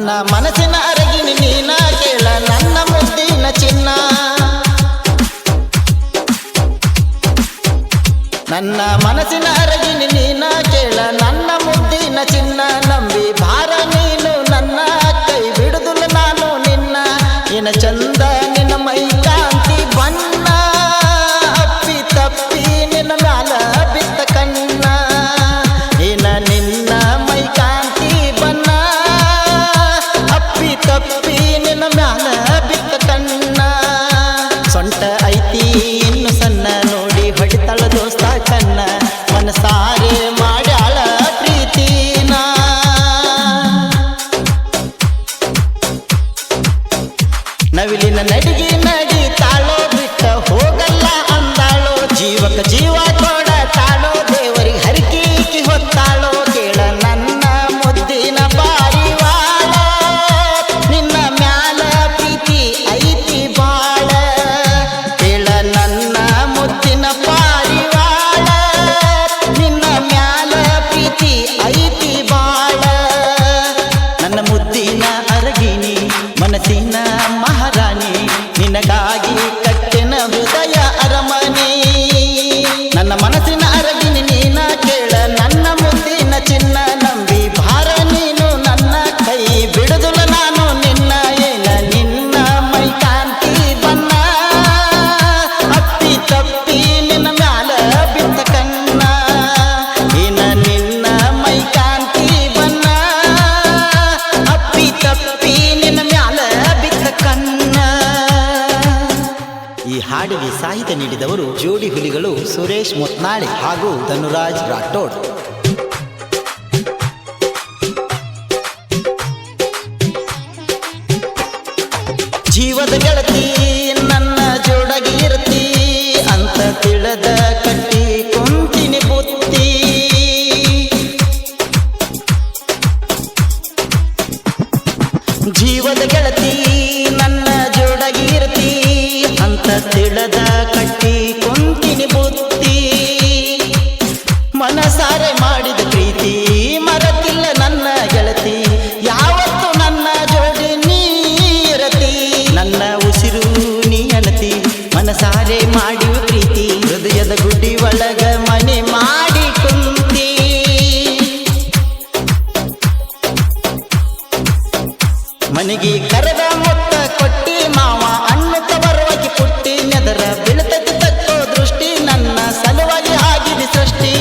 ನನ್ನ ಮನಸ್ಸಿನ ಅರಗಿನಿ ನೀನ ಕೇಳ ನನ್ನ ಮುದ್ದಿನ ಚಿನ್ನ ನನ್ನ ಮನಸ್ಸಿನ ಅರಗಿನಿ ನೀನ ಕೇಳ ನನ್ನ ಮುದ್ದಿನ ಚಿನ್ನ ನಂಬಿ ಭಾರ ನೀನು ನನ್ನ ಕೈ ಬಿಡುದಿಲ್ಲ ನಾನು ನಿನ್ನ ಏನ ಚಂದ ನಿನ್ನ ಮೈ ಕಾಂತಿ ಬಣ್ಣ ಅಪ್ಪಿ ತಪ್ಪಿ ನಿನ್ನ ಮ್ಯಾಲ ಬಿತ್ತ ಕಣ್ಣ ಏನ ನಿನ್ನ ಮೈ ಕಾಂತಿ ಬಣ್ಣ ಅಪ್ಪಿ ತಪ್ಪಿ ನಿನ್ನ ಮ್ಯಾಲ ಬಿತ್ತ ಕಣ್ಣ ಸೊಂಟ ಐತಿ ಇನ್ನು ಸಣ್ಣ ನೋಡಿ ಹೊಡಿತಾಳ ದೋಸ್ತ ಕಣ್ಣ ಮನಸಾರೆ ಮಾಡ್ಯಾಳ ಪ್ರೀತಿನ ನವಿಲಿನ ನಡಿಗೆ ನಡಿತಾಳೋ ಬಿಟ್ಟ ಹೋಗಲ್ಲ ಅಂದಾಳೋ ಜೀವಕ ಜೀವ ಕೊಡತಾಳೋ ದೇವರಿಗೆ ಹರಿಕೀಕಿ ಹೊತ್ತಾಳೋ ಕೇಳ ನನ್ನ ಮುದ್ದಿನ ಪಾರಿವಾಳ ನಿನ್ನ ಮ್ಯಾಲ ಪ್ರೀತಿ ಐತಿ ಬಾಳ ಕೇಳ ನನ್ನ ಮುದ್ದಿನ ಪಾರಿವಾಳ ನಿನ್ನ ಮ್ಯಾಲ ಪ್ರೀತಿ ಐತಿ ಬಾಳ ನನ್ನ ಮುದ್ದಿನ ಅರಗಿನಿ ಮನಸ್ಸಿನ ಮಹಾರಾಣಿ ನಿನಗಾಗಿ ಕಟ್ಟಿನ ಹೃದಯ ಅರಮನೆ ನನ್ನ ಮನಸ್ಸಿನ ಅರಗಿನಿ ನೀನ ಕೇಳ ನನ್ನ ಮುದ್ದಿನ ಚಿನ್ನ ನಂಬಿ ಭಾರ ನೀನು ನನ್ನ ಕೈ ಬಿಡುದಿಲ್ಲ ನಾನು ನಿನ್ನ ಏನ ನಿನ್ನ ಮೈ ಕಾಂತಿ ಬಣ್ಣ ಅಪ್ಪಿ ತಪ್ಪಿ ನಿನ್ನ ಮ್ಯಾಲ ಬಿತ್ತ ಕಣ್ಣ ಏನ ನಿನ್ನ ಮೈ ಕಾಂತಿ ಬಣ್ಣ ಅಪ್ಪಿ ತಪ್ಪಿ ನಿನ್ನ ಮ್ಯಾಲ ಬಿತ್ತ ಕಣ್ಣ. ಈ ಹಾಡಿಗೆ ಸಾಹಿತ್ಯ ನೀಡಿದವರು ಜೋಡಿ ಹುಲಿಗಳು ಸುರೇಶ್ ಮೊತ್ನಾಳಿ ಹಾಗೂ ಧನುರಾಜ್ ರಾಠೋಡ್. ಜೀವದ ಗೆಳತಿ ನನ್ನ ಜೋಡಗಿ ಇರ್ತಿ ಅಂತ ತಿಳಿದ ಕಟ್ಟಿ ಕುಂತಿನಿ ಬುತ್ತಿ ಜೀವದ ಗೆಳತಿ ನನ್ನ ಜೋಡಗಿ ಇರ್ತಿ ಅಂತ ತಿಳಿದ ಕಟ್ಟಿ ಕುಂತಿನಿ ಬುತ್ತಿ ಮನಸಾರೆ ಮಾಡಿದ ಪ್ರೀತಿ ಮರತಿಲ್ಲ ನನ್ನ ಗೆಳತಿ ಯಾವತ್ತು ನನ್ನ ಜೋಡಿ ನೀರತಿ ನನ್ನ ಉಸಿರು ನೀ ಅನತಿ ಮನಸಾರೆ ಮಾಡಿ ಪ್ರೀತಿ ಹೃದಯದ ಗುಡಿ ಒಳಗ ಮನೆ ಮಾಡಿ ಕುಂತಿ ಮನೆಗೆ ಕರೆದ ಮೊತ್ತ ಕೊಟ್ಟಿ ಮಾವ ಅನ್ನಕ್ಕ ಬರುವಾಗಿ ಪುಟ್ಟಿ ನೆದರ ಬೀಳ್ತತಿ ತಕ್ಕೋ ದೃಷ್ಟಿ ನನ್ನ ಸಲುವಾಗಿ ಆಗಿದೆ ಸೃಷ್ಟಿ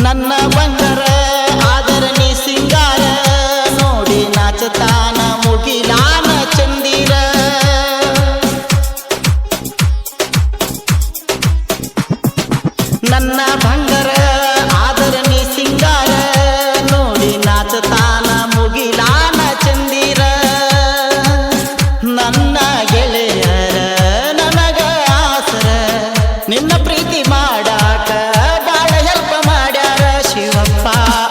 ನನ್ನ ಬಂಗಾರ ಆದರ ನೀ ಸಿಂಗಾರ ನೋಡಿ ನಾಚತಾನ ಮುಗಿಲಾನ ಚಂದಿರ ನನ್ನ ಬಂಗಾರ ಆದರ ನೀ ಸಿಂಗಾರ ನೋಡಿ ನಾಚತಾನ ಮುಗಿಲಾನ ಚಂದಿರ ನನ್ನ ಗೆಳೆಯರ ನನಗ ಆಸರ ನಿನ್ನ ಪ್ರೀತಿ ಮಾಡಾಕ ಬಾಳ ಹೆಲ್ಪ್ ಮಾಡ್ಯಾರ ಶಿವಪ್ಪ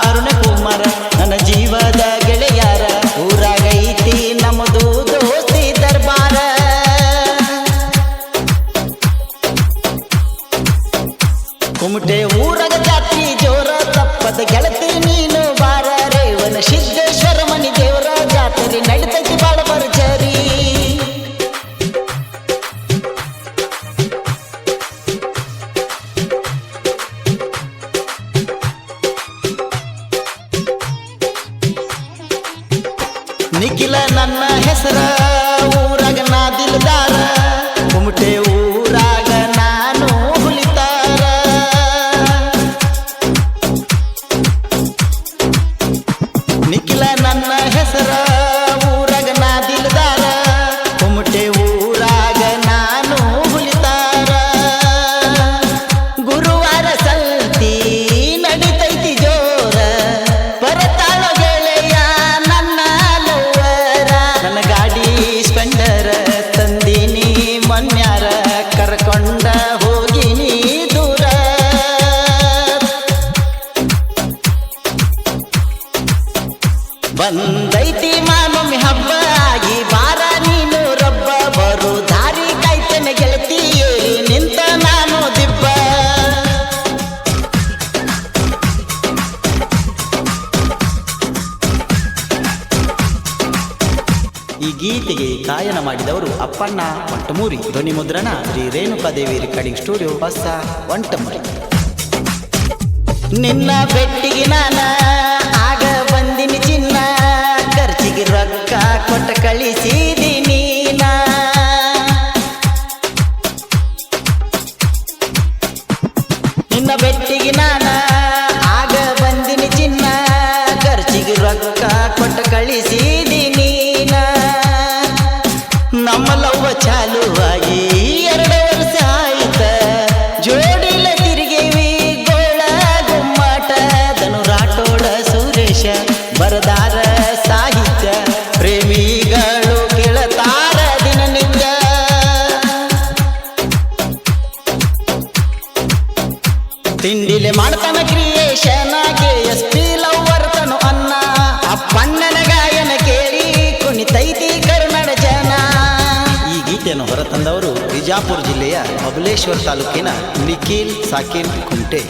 ಅರುಣ ಕುಮಾರ ನನ್ನ ಜೀವದ ಗೆಳೆಯರ ಊರಾಗೈತಿ ನಮ್ಮದು ದೋಸ್ತಿ ದರ್ಬಾರ ಕುಮಟೆ ಊರಗ ಜಾತ್ರಿ ಜೋರ ತಪ್ಪದ ಗೆಳತಿ ನೀನು ಬಾರ ರೇವನ ಸಿದ್ದೇಶ್ವರ ಮನಿ ದೇವರ ಜಾತ್ರೆ ನಡಿತೈತಿ ಬಾಳ ಭರ್ಜರಿ ನಿಖಿಲ ನನ್ನ ಹೆಸರ ಊರಾಗ ನಾ ದಿಲ್ದಾರ ಕುಮಟೆ ಊರಾಗ ನಾನು ಹುಲಿತಾರ ಪಪ್ಪಣ್ಣ ಒಂಟಮೂರಿ. ಧ್ವನಿ ಮುದ್ರಣ ಶ್ರೀ ರೇಣುಕಾದೇವಿ ರೆಕಾರ್ಡಿಂಗ್ ಸ್ಟುಡಿಯೋ ಹೊಸ ಒಂಟಮೂರಿ. ನಿನ್ನ ಬೆಟ್ಟಿಗೆ ನಾನ ಆಗ ಬಂದಿನಿ ಚಿನ್ನ, ಖರ್ಚಿಗೆ ರೊಕ್ಕ ಕೊಟ್ಟ ಕಳಿಸಿದೀನಿ ನಾ. ನಿನ್ನ ಬೆಟ್ಟಿಗೆ ನಾನ ಆಗ ಬಂದಿನಿ ಚಿನ್ನ, ಖರ್ಚಿಗೆ ರೊಕ್ಕ ಕೊಟ್ಟ ಕಳಿಸಿದೀನಿ ನಾ. ನಮ್ಮ ಲವ್ವ ಚಾಲುವಾಗಿ 2 ವರ್ಷ ಆಯ್ತ, ಜೋಡಿಲ ತಿರುಗೇವಿ ಗೋಳ ಗುಮ್ಮಾಟ. ಧನುರಾಟೋಳ ಸುರೇಶ ಬರದಾರ ಸಾಹಿತ್ಯ, ಪ್ರೇಮಿಗಳು ಕೇಳತಾರ ದಿನನಿತ್ಯ. ತಿಂಡಿಲೆ ಮಾಡ್ತಾನ ಕ್ರಿಯೇಷನ್, KSP ಲವ್ವರ್ ತನು ಅನ್ನ. ಅಪ್ಪಣ್ಣನ ಗಾಯನ ಕೇಳಿ ಕುಣಿತೈತಿ ಕರ್ನಾಡ ಜನ. ಈ ಗೀತೆಯನ್ನು ಹೊರತಂದವರು ಬಿಜಾಪುರ ಜಿಲ್ಲೆಯ ಬಬಲೇಶ್ವರ ತಾಲೂಕಿನ ನಿಖಿಲ್ ಸಾಕಿನ್ ಕುಂಟೆ.